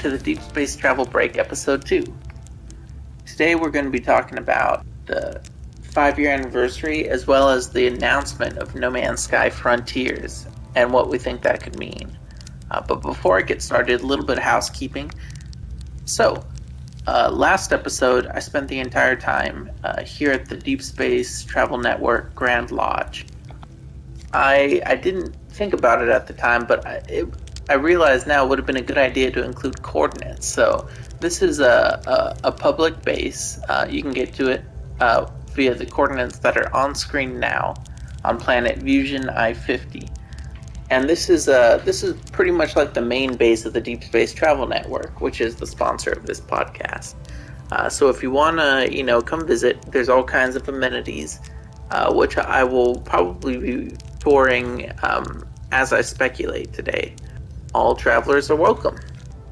to the Deep Space Travel Break Episode 2. Today we're going to be talking about the 5-year anniversary as well as the announcement of No Man's Sky Frontiers and what we think that could mean. But before I get started, a little bit of housekeeping. So, last episode I spent the entire time here at the Deep Space Travel Network Grand Lodge. I didn't think about it at the time, but I realize now it would have been a good idea to include coordinates. So this is a public base. You can get to it via the coordinates that are on screen now on planet Fusion I-50. And this is pretty much like the main base of the Deep Space Travel Network, which is the sponsor of this podcast. So if you want to, come visit, there's all kinds of amenities, which I will probably be touring as I speculate today. All travelers are welcome.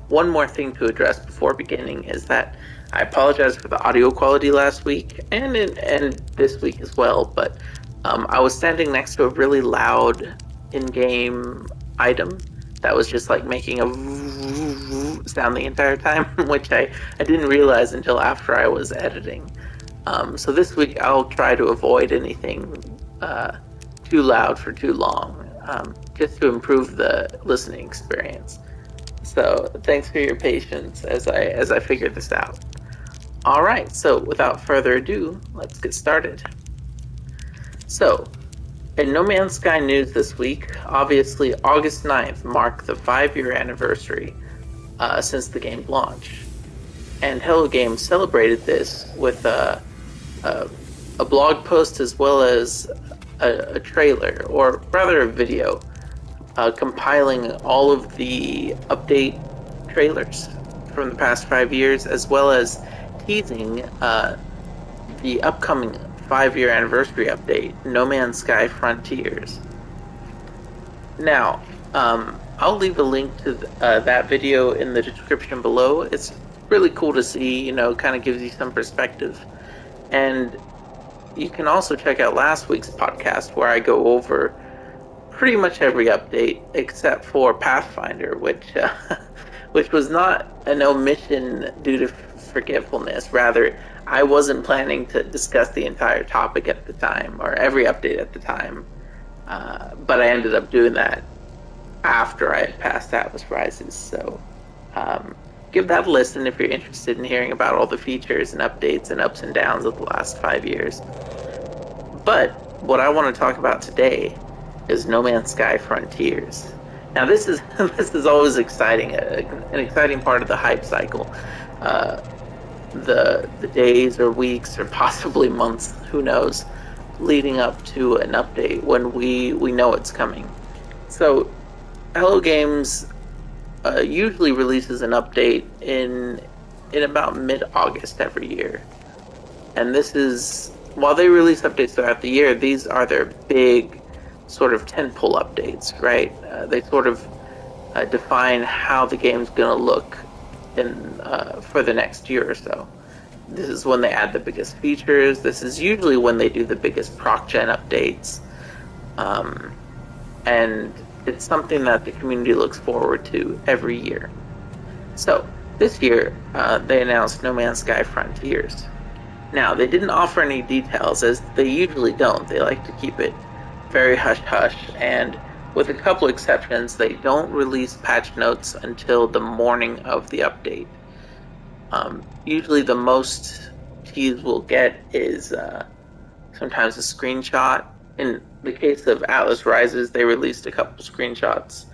One more thing to address before beginning is that I apologize for the audio quality last week and this week as well, but I was standing next to a really loud in-game item that was just like making a sound the entire time, which I didn't realize until after I was editing. So this week I'll try to avoid anything too loud for too long, just to improve the listening experience. So thanks for your patience as I figure this out. All right, so without further ado, let's get started. So, in No Man's Sky news this week, obviously August 9th marked the 5-year anniversary since the game launch. And Hello Games celebrated this with a blog post as well as a trailer, or rather a video, compiling all of the update trailers from the past 5 years, as well as teasing the upcoming 5-year anniversary update, No Man's Sky Frontiers. Now, I'll leave a link to that video in the description below. It's really cool to see, kind of gives you some perspective. And you can also check out last week's podcast where I go over pretty much every update except for Pathfinder, which was not an omission due to forgetfulness. Rather, I wasn't planning to discuss the entire topic at the time, or every update at the time, but I ended up doing that after I had passed Atlas Rises. So give that a listen if you're interested in hearing about all the features and updates and ups and downs of the last 5 years. But what I want to talk about today is No Man's Sky Frontiers. Now this is always exciting, an exciting part of the hype cycle. The days or weeks or possibly months, who knows, leading up to an update when we know it's coming. So Hello Games usually releases an update in about mid-August every year. And this is, while they release updates throughout the year, these are their big sort of tentpole updates, right? They sort of define how the game's going to look for the next year or so. This is when they add the biggest features. This is usually when they do the biggest proc-gen updates. And it's something that the community looks forward to every year. So, this year, they announced No Man's Sky Frontiers. Now, they didn't offer any details, as they usually don't. They like to keep it very hush-hush, and with a couple exceptions, they don't release patch notes until the morning of the update. Usually the most tease we'll get is sometimes a screenshot. In the case of Atlas Rises, they released a couple screenshots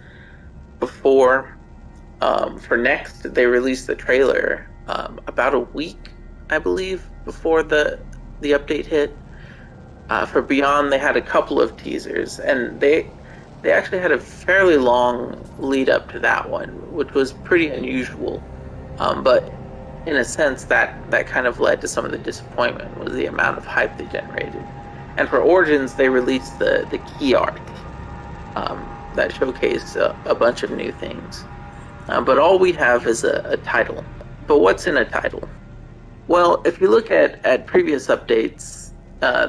before. For Next, they released the trailer about a week, I believe, before the update hit. For Beyond, they had a couple of teasers, and they actually had a fairly long lead up to that one, which was pretty unusual. But in a sense, that kind of led to some of the disappointment, was the amount of hype they generated. And for Origins, they released the key art that showcased a bunch of new things. But all we have is a title. But what's in a title? Well, if you look at previous updates,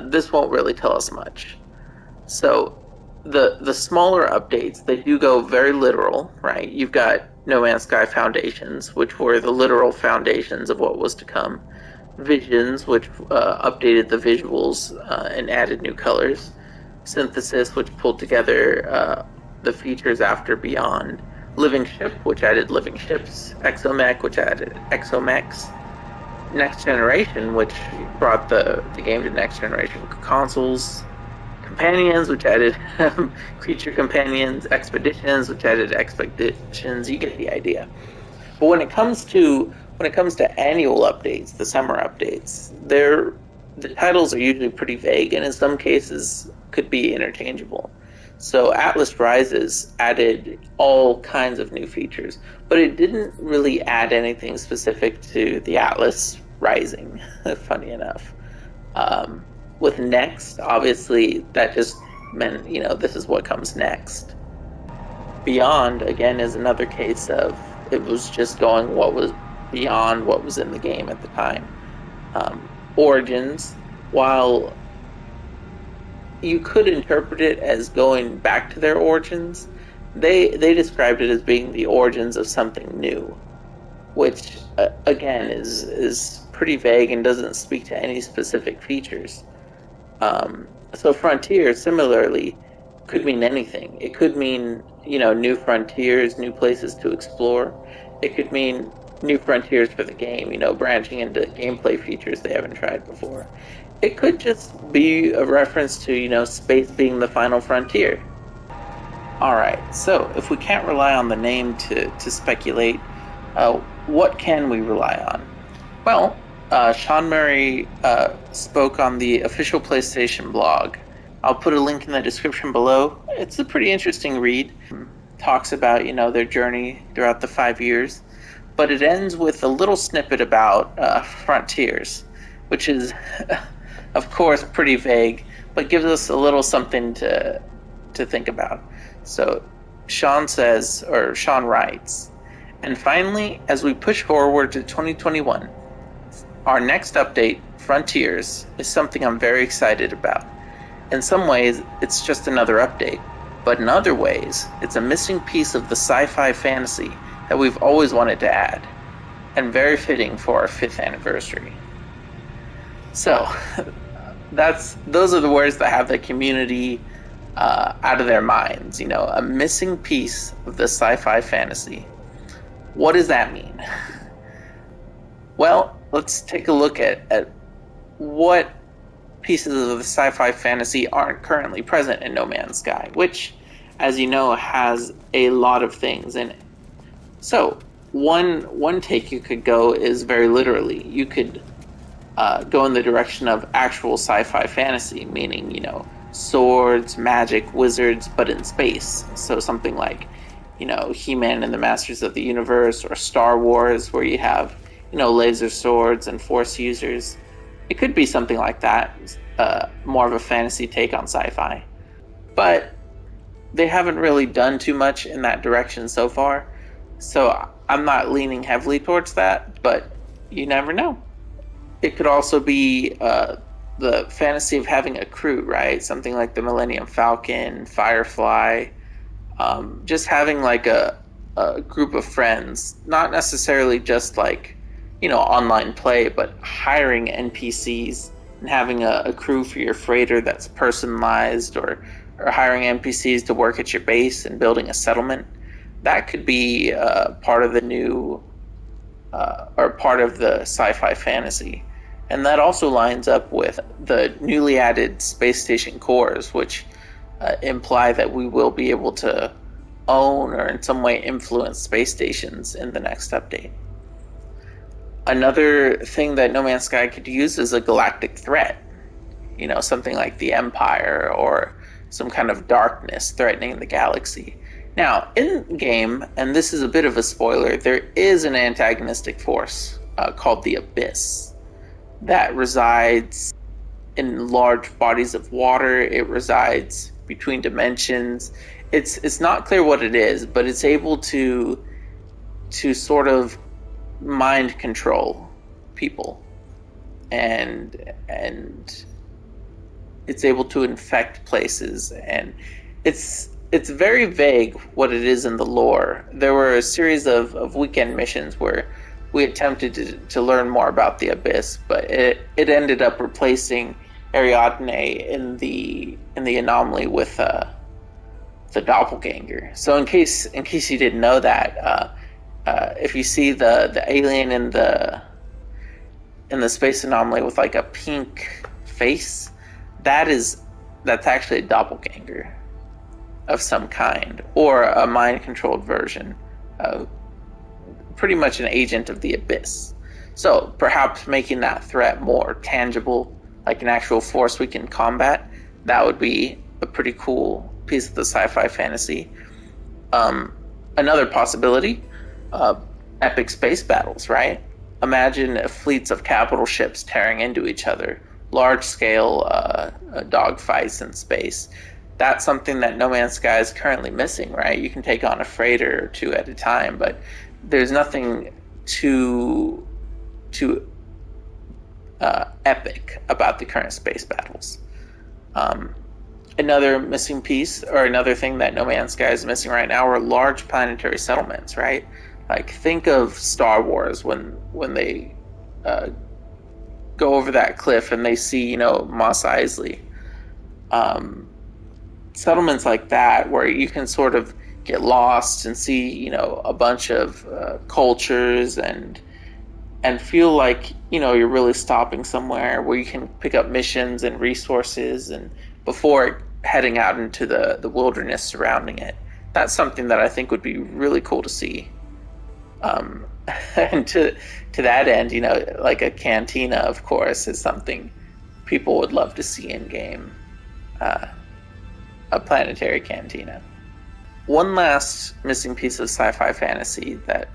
this won't really tell us much. So the smaller updates, they do go very literal, right? You've got No Man's Sky foundations, which were the literal foundations of what was to come. Visions, which updated the visuals and added new colors. Synthesis, which pulled together the features after Beyond. Living Ship, which added living ships. Exomech, which added exomechs. Next Generation, which brought the game to next generation consoles. Companions, which added creature companions. Expeditions, which added expeditions. You get the idea. But when it comes to annual updates, the summer updates, the titles are usually pretty vague, and in some cases could be interchangeable. So Atlas Rises added all kinds of new features, but it didn't really add anything specific to the Atlas Rising, funny enough. With Next, obviously, that just meant, this is what comes next. Beyond, again, is another case of it was just going what was beyond what was in the game at the time. Origins, while you could interpret it as going back to their origins, they described it as being the origins of something new, which again is pretty vague and doesn't speak to any specific features. So Frontier, similarly, could mean anything. It could mean, new frontiers, new places to explore. It could mean new frontiers for the game, branching into gameplay features they haven't tried before. It could just be a reference to, space being the final frontier. Alright, so if we can't rely on the name to speculate, what can we rely on? Well, Sean Murray spoke on the official PlayStation blog. I'll put a link in the description below. It's a pretty interesting read. Talks about, their journey throughout the 5 years. But it ends with a little snippet about Frontiers, which is, of course, pretty vague, but gives us a little something to think about. So Sean writes, and finally, as we push forward to 2021, our next update, Frontiers, is something I'm very excited about. In some ways, it's just another update, but in other ways, it's a missing piece of the sci-fi fantasy that we've always wanted to add, and very fitting for our 5th anniversary. So, those are the words that have the community out of their minds, a missing piece of the sci-fi fantasy. What does that mean? Well, let's take a look at what pieces of the sci-fi fantasy aren't currently present in No Man's Sky, which, as you know, has a lot of things in it. So, one take you could go is very literally. You could go in the direction of actual sci-fi fantasy, meaning, swords, magic, wizards, but in space. So something like, He-Man and the Masters of the Universe, or Star Wars, where you have, laser swords and force users. It could be something like that, more of a fantasy take on sci-fi. But they haven't really done too much in that direction so far, so I'm not leaning heavily towards that, but you never know. It could also be the fantasy of having a crew, right? Something like the Millennium Falcon, Firefly, just having like a group of friends, not necessarily just like, online play, but hiring NPCs and having a crew for your freighter that's personalized, or hiring NPCs to work at your base and building a settlement. That could be part of the new, or part of the sci-fi fantasy. And that also lines up with the newly added space station cores, which imply that we will be able to own or in some way influence space stations in the next update. Another thing that No Man's Sky could use is a galactic threat. Something like the Empire or some kind of darkness threatening the galaxy. Now, in-game, and this is a bit of a spoiler, there is an antagonistic force called the Abyss that resides in large bodies of water. It resides between dimensions. It's not clear what it is, but it's able to sort of mind control people, and it's able to infect places, and it's it's very vague what it is in the lore. There were a series of weekend missions where we attempted to learn more about the Abyss, but it ended up replacing Ariadne in the anomaly with the doppelganger. So in case you didn't know that, if you see the alien in the space anomaly with like a pink face, that's actually a doppelganger of some kind, or a mind-controlled version, pretty much an agent of the Abyss. So perhaps making that threat more tangible, like an actual force we can combat, that would be a pretty cool piece of the sci-fi fantasy. Another possibility, epic space battles, right? Imagine fleets of capital ships tearing into each other, large-scale dogfights in space. That's something that No Man's Sky is currently missing, right? You can take on a freighter or two at a time, but there's nothing too epic about the current space battles. Another missing piece, or another thing that No Man's Sky is missing right now, are large planetary settlements, right? Like, think of Star Wars when they go over that cliff and they see, Mos Eisley. Settlements like that, where you can sort of get lost and see, a bunch of cultures and feel like, you're really stopping somewhere where you can pick up missions and resources and before heading out into the wilderness surrounding it. That's something that I think would be really cool to see. And to that end, like a cantina, of course, is something people would love to see in game. A planetary cantina. One last missing piece of sci-fi fantasy that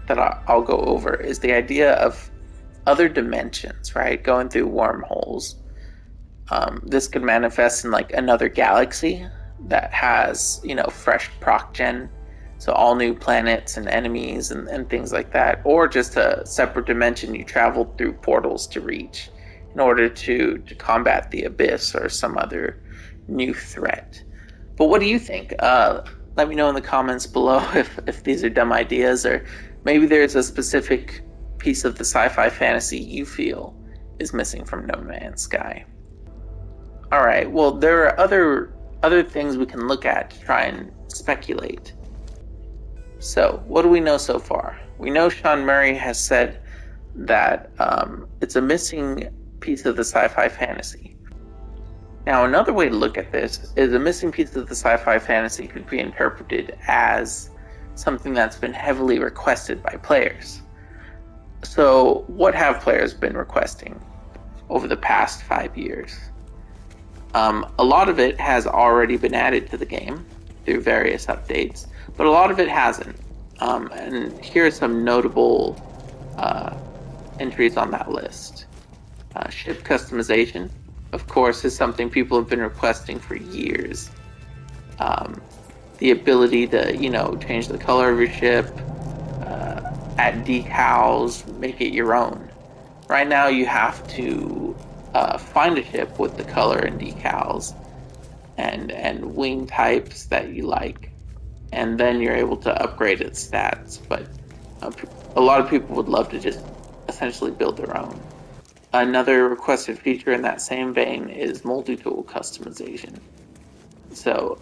I'll go over is the idea of other dimensions, right? Going through wormholes. This could manifest in like another galaxy that has, fresh proc gen, so all new planets and enemies and things like that, or just a separate dimension you traveled through portals to reach in order to combat the Abyss or some other new threat. But what do you think? Let me know in the comments below if these are dumb ideas, or maybe there's a specific piece of the sci-fi fantasy you feel is missing from No Man's Sky. Alright, well, there are other things we can look at to try and speculate. So, what do we know so far? We know Sean Murray has said that it's a missing piece of the sci-fi fantasy. Now, another way to look at this is a missing piece of the sci-fi fantasy could be interpreted as something that's been heavily requested by players. So, what have players been requesting over the past 5 years? A lot of it has already been added to the game through various updates, but a lot of it hasn't. And here are some notable entries on that list. Ship customization, of course, is something people have been requesting for years. The ability to, change the color of your ship, add decals, make it your own. Right now you have to find a ship with the color and decals and wing types that you like, and then you're able to upgrade its stats. But a lot of people would love to just essentially build their own. Another requested feature in that same vein is multi-tool customization. So,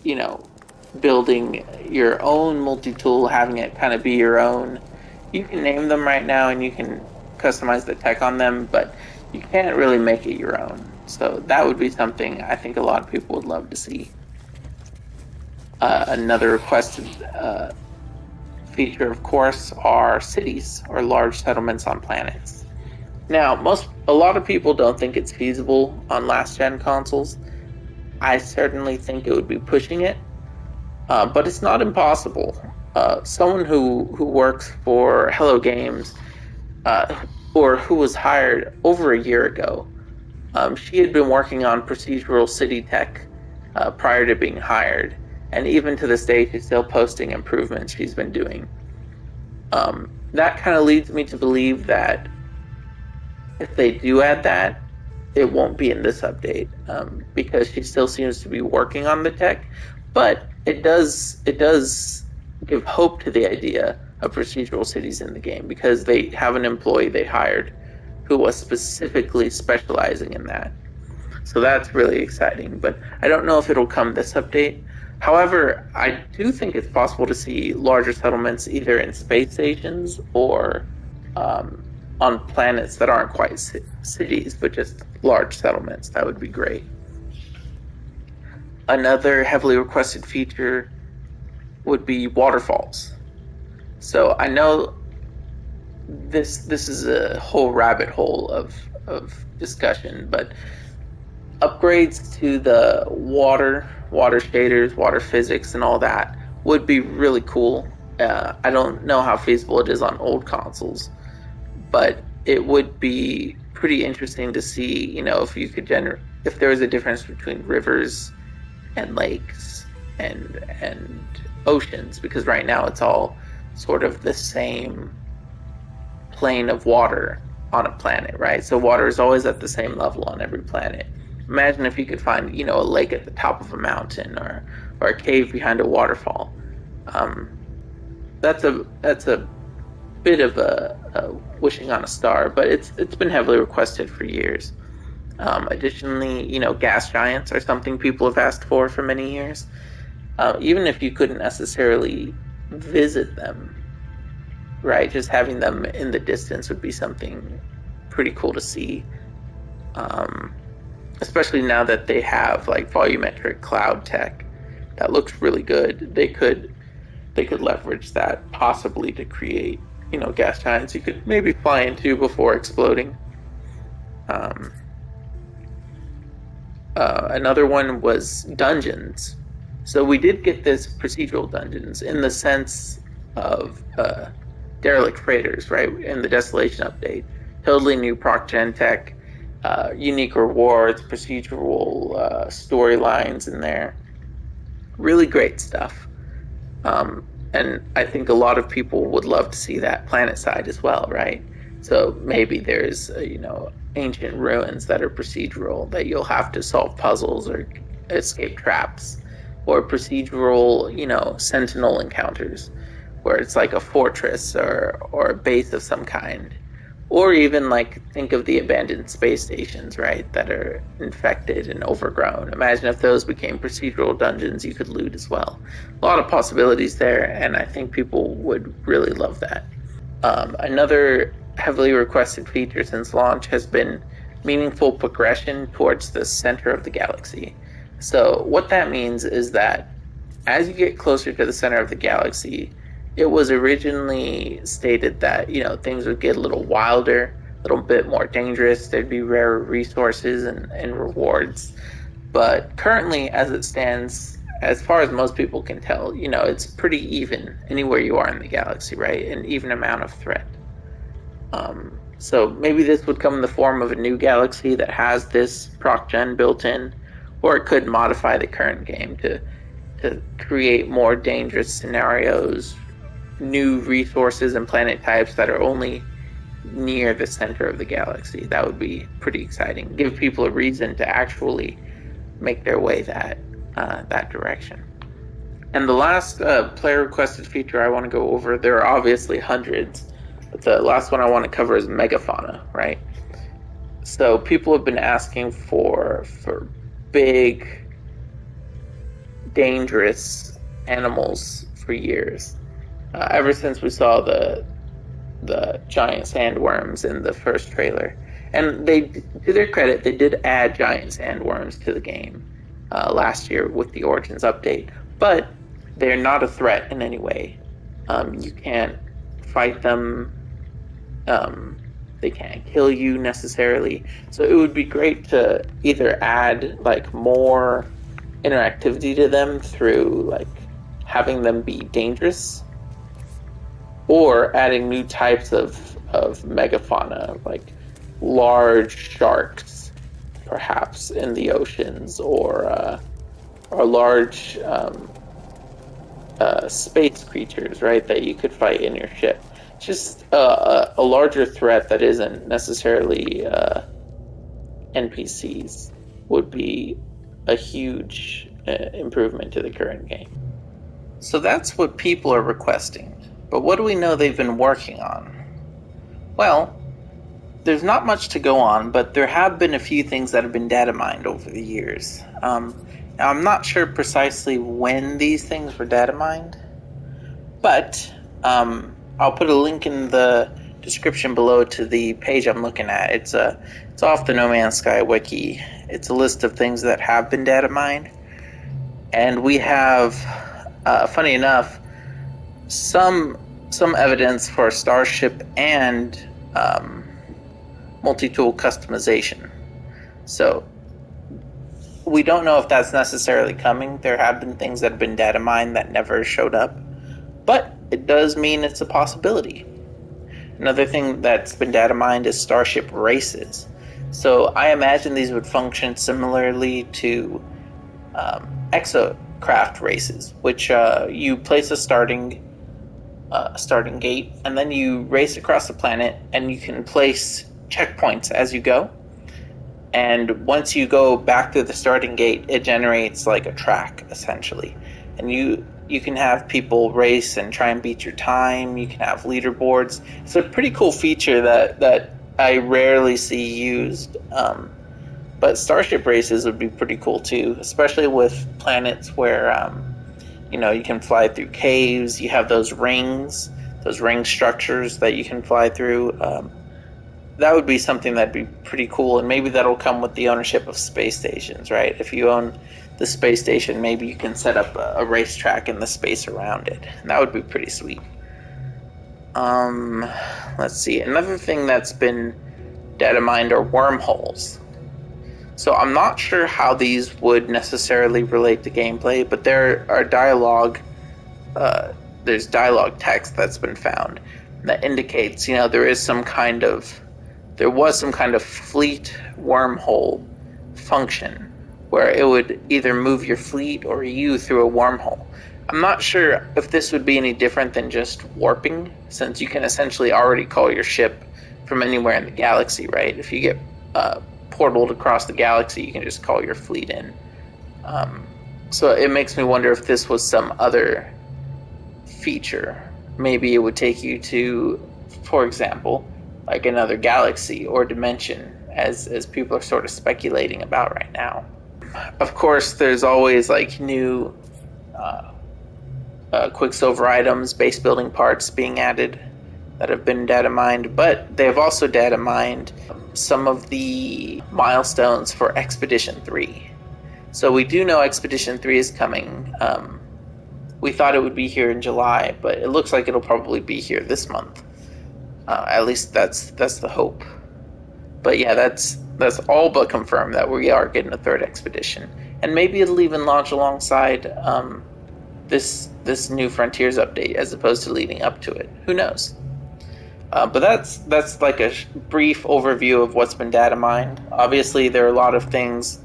building your own multi-tool, having it kind of be your own. You can name them right now and you can customize the tech on them, but you can't really make it your own. So that would be something I think a lot of people would love to see. Another requested feature, of course, are cities or large settlements on planets. Now, a lot of people don't think it's feasible on last-gen consoles. I certainly think it would be pushing it, but it's not impossible. Someone who works for Hello Games, or who was hired over a year ago, she had been working on procedural city tech prior to being hired, and even to this day, she's still posting improvements she's been doing. That kind of leads me to believe that if they do add that, it won't be in this update, because she still seems to be working on the tech. But it does give hope to the idea of procedural cities in the game, because they have an employee they hired who was specifically specializing in that. So that's really exciting, but I don't know if it'll come this update. However, I do think it's possible to see larger settlements either in space stations or on planets that aren't quite cities, but just large settlements. That would be great. Another heavily requested feature would be waterfalls. So I know this is a whole rabbit hole of discussion, but upgrades to the water shaders, water physics, and all that would be really cool. I don't know how feasible it is on old consoles, but it would be pretty interesting to see, if you could if there was a difference between rivers and lakes and oceans, because right now it's all sort of the same plane of water on a planet, right? So water is always at the same level on every planet. Imagine if you could find, a lake at the top of a mountain or a cave behind a waterfall. That's a bit of a wishing on a star, but it's been heavily requested for years. Additionally, gas giants are something people have asked for many years. Even if you couldn't necessarily visit them, right? Just having them in the distance would be something pretty cool to see. Especially now that they have like volumetric cloud tech that looks really good. They could leverage that possibly to create, gas giants you could maybe fly into before exploding. Another one was dungeons. So we did get this procedural dungeons in the sense of derelict freighters, right? In the Desolation update. Totally new proc gen tech, unique rewards, procedural storylines in there. Really great stuff. And I think a lot of people would love to see that planet side as well, right? So maybe there's, ancient ruins that are procedural that you'll have to solve puzzles or escape traps, or procedural, sentinel encounters where it's like a fortress or a base of some kind. Or even think of the abandoned space stations, right, that are infected and overgrown. Imagine if those became procedural dungeons you could loot as well. A lot of possibilities there, and I think people would really love that. Another heavily requested feature since launch has been meaningful progression towards the center of the galaxy. So what that means is that as you get closer to the center of the galaxy, it was originally stated that, things would get a little wilder, a little bit more dangerous. There'd be rarer resources and rewards. But currently, as it stands, as far as most people can tell, it's pretty even anywhere you are in the galaxy, right? An even amount of threat. So maybe this would come in the form of a new galaxy that has this proc gen built in, or it could modify the current game to create more dangerous scenarios, new resources and planet types that are only near the center of the galaxy. That would be pretty exciting. Give people a reason to actually make their way that direction. And the last player requested feature I want to go over, there are obviously hundreds, but the last one I want to cover is megafauna, right? So people have been asking for big, dangerous animals for years. Ever since we saw the giant sandworms in the first trailer. And they, to their credit, they did add giant sandworms to the game last year with the Origins update. But they're not a threat in any way. You can't fight them. They can't kill you necessarily. So it would be great to either add more interactivity to them through having them be dangerous, or adding new types of megafauna, like large sharks, perhaps in the oceans, or large space creatures, right, that you could fight in your ship. Just a larger threat that isn't necessarily NPCs would be a huge improvement to the current game. So that's what people are requesting. But what do we know they've been working on? Well, there's not much to go on, but there have been a few things that have been data mined over the years. Now, I'm not sure precisely when these things were data mined, but I'll put a link in the description below to the page I'm looking at. It's off the No Man's Sky wiki. It's a list of things that have been data mined, and we have, funny enough, some evidence for Starship and multi-tool customization. So we don't know if that's necessarily coming. There have been things that have been data mined that never showed up, but it does mean it's a possibility. Another thing that's been data mined is Starship races. So I imagine these would function similarly to exocraft races, which you place a starting gate, and then you race across the planet, and you can place checkpoints as you go. And once you go back to the starting gate, it generates like a track, essentially. And you can have people race and try and beat your time. You can have leaderboards. It's a pretty cool feature that I rarely see used. But Starship races would be pretty cool too, especially with planets where you can fly through caves. You have those ring structures that you can fly through. That would be something that'd be pretty cool, and maybe that'll come with the ownership of space stations, right? If you own the space station, maybe you can set up a racetrack in the space around it, and that would be pretty sweet. Let's see. Another thing that's been data mined are wormholes. So I'm not sure how these would necessarily relate to gameplay, but there are there's dialogue text that's been found that indicates, there was some kind of fleet wormhole function where it would either move your fleet or you through a wormhole. I'm not sure if this would be any different than just warping, since you can essentially already call your ship from anywhere in the galaxy, right? If you get portaled across the galaxy, you can just call your fleet in. So it makes me wonder if this was some other feature. Maybe it would take you to, for example, like another galaxy or dimension, as people are sort of speculating about right now. Of course, there's always like new Quicksilver items, base building parts being added that have been data mined, but they have also data mined some of the milestones for Expedition 3. So we do know Expedition 3 is coming. We thought it would be here in July, but it looks like it'll probably be here this month. At least that's the hope. But yeah, that's all but confirmed that we are getting a third expedition, and maybe it'll even launch alongside this New Frontiers update, as opposed to leading up to it. Who knows? But that's like a brief overview of what's been data mined. Obviously, there are a lot of things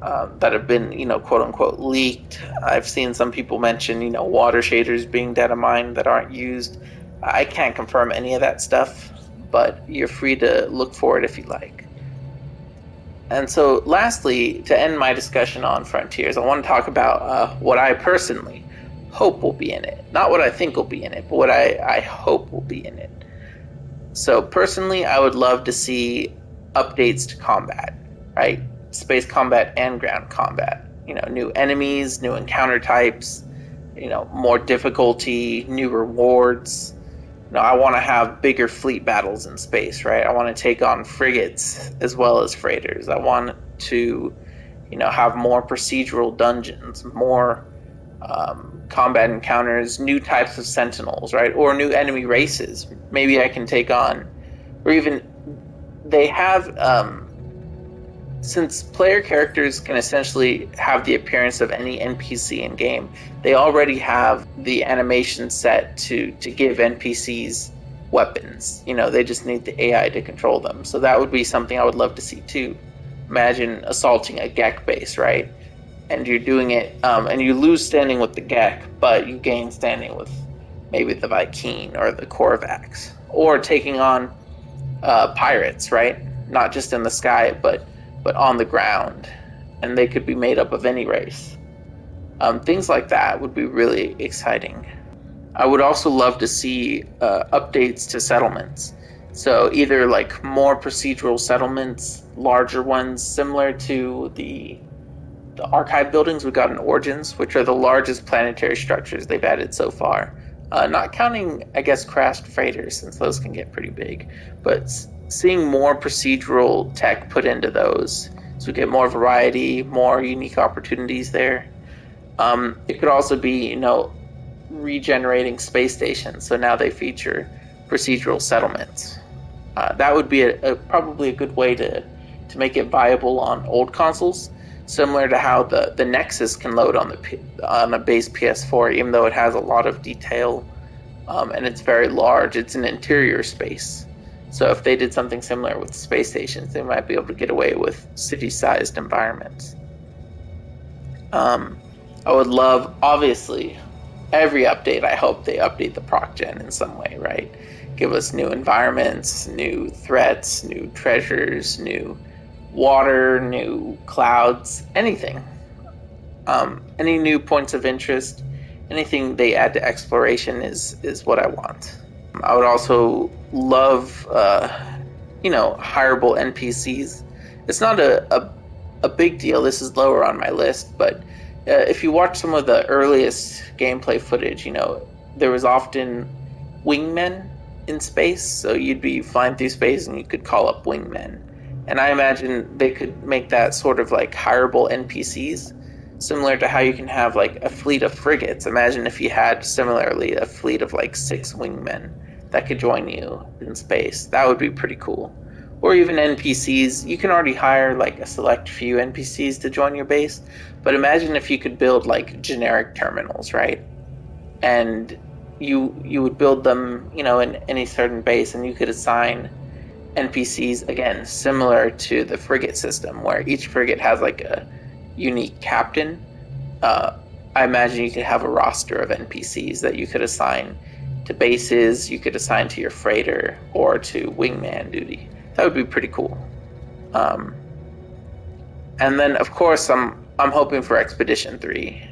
that have been, quote unquote, leaked. I've seen some people mention, water shaders being data mined that aren't used. I can't confirm any of that stuff, but you're free to look for it if you like. And so, lastly, to end my discussion on Frontiers, I want to talk about what I personally hope will be in it. Not what I think will be in it, but what I hope will be in it. So, personally, I would love to see updates to combat, right? Space combat and ground combat. New enemies, new encounter types, more difficulty, new rewards. I want to have bigger fleet battles in space, right? I want to take on frigates as well as freighters. I want to, have more procedural dungeons, more combat encounters, new types of sentinels, right? Or new enemy races. Maybe I can take on, or even they have, since player characters can essentially have the appearance of any NPC in game, they already have the animation set to give NPCs weapons. They just need the AI to control them. So that would be something I would love to see too. Imagine assaulting a Gek base, right? And you're doing it, and you lose standing with the Gek, but you gain standing with maybe the Vy'keen or the Korvax. Or taking on pirates, right? Not just in the sky, but on the ground, and they could be made up of any race. Things like that would be really exciting. I would also love to see updates to settlements. So either like more procedural settlements, larger ones, similar to the archive buildings we got in Origins, which are the largest planetary structures they've added so far. Not counting, I guess, crashed freighters, since those can get pretty big, but seeing more procedural tech put into those, so we get more variety, more unique opportunities there. It could also be, regenerating space stations, so now they feature procedural settlements. That would be probably a good way to make it viable on old consoles, similar to how the Nexus can load on a base PS4, even though it has a lot of detail and it's very large. It's an interior space. So if they did something similar with space stations, they might be able to get away with city-sized environments. I would love, obviously, every update. I hope they update the proc gen in some way, right? Give us new environments, new threats, new treasures, new water, new clouds, anything. Any new points of interest, anything they add to exploration is what I want. I would also love, hireable NPCs. It's not a big deal. This is lower on my list, but if you watch some of the earliest gameplay footage, there was often wingmen in space, so you'd be flying through space and you could call up wingmen. And I imagine they could make that sort of like hireable NPCs, similar to how you can have like a fleet of frigates. Imagine if you had similarly a fleet of like 6 wingmen that could join you in space. That would be pretty cool. Or even NPCs. You can already hire like a select few NPCs to join your base, but imagine if you could build like generic terminals, right? And you would build them, in any certain base, and you could assign NPCs, again, similar to the frigate system, where each frigate has like a unique captain. I imagine you could have a roster of NPCs that you could assign to bases, you could assign to your freighter, or to wingman duty. That would be pretty cool. And then, of course, I'm hoping for Expedition 3.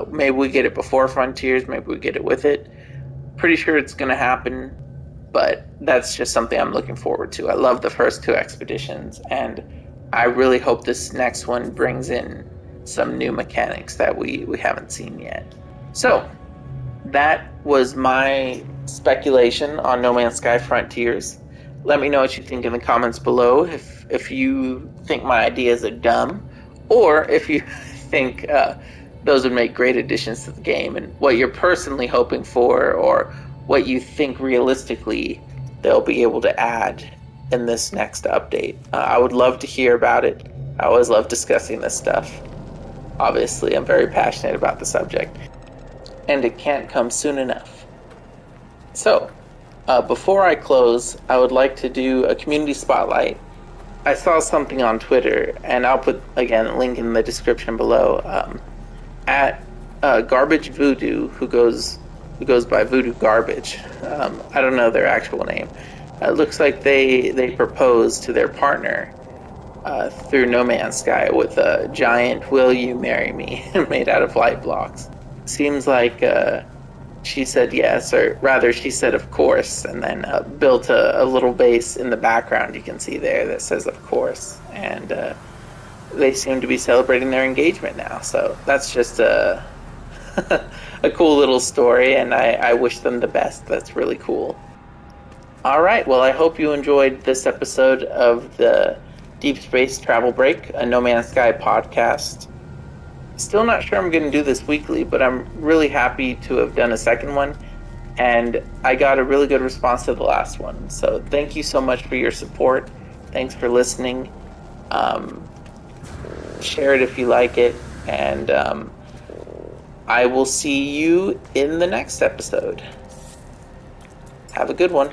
Maybe we get it before Frontiers, maybe we get it with it. Pretty sure it's going to happen, but that's just something I'm looking forward to. I love the first 2 Expeditions, and I really hope this next one brings in some new mechanics that we haven't seen yet. So, that was my speculation on No Man's Sky Frontiers. Let me know what you think in the comments below, if you think my ideas are dumb, or if you think those would make great additions to the game, and what you're personally hoping for, or what you think realistically they'll be able to add in this next update. I would love to hear about it. I always love discussing this stuff. Obviously, I'm very passionate about the subject, and it can't come soon enough. So, before I close, I would like to do a community spotlight. I saw something on Twitter, and I'll put, again, a link in the description below, at Garbage Voodoo, who goes by Voodoo Garbage. I don't know their actual name. It looks like they proposed to their partner through No Man's Sky with a giant "Will you marry me?" made out of light blocks. Seems like she said yes, or rather she said of course, and then built a little base in the background you can see there that says of course, and they seem to be celebrating their engagement now, so that's just a cool little story, and I wish them the best. That's really cool. Alright, well, I hope you enjoyed this episode of the Deep Space Travel Break, a No Man's Sky podcast. Still not sure I'm going to do this weekly, but I'm really happy to have done a second one, and I got a really good response to the last one. So thank you so much for your support. Thanks for listening. Share it if you like it, and I will see you in the next episode. Have a good one.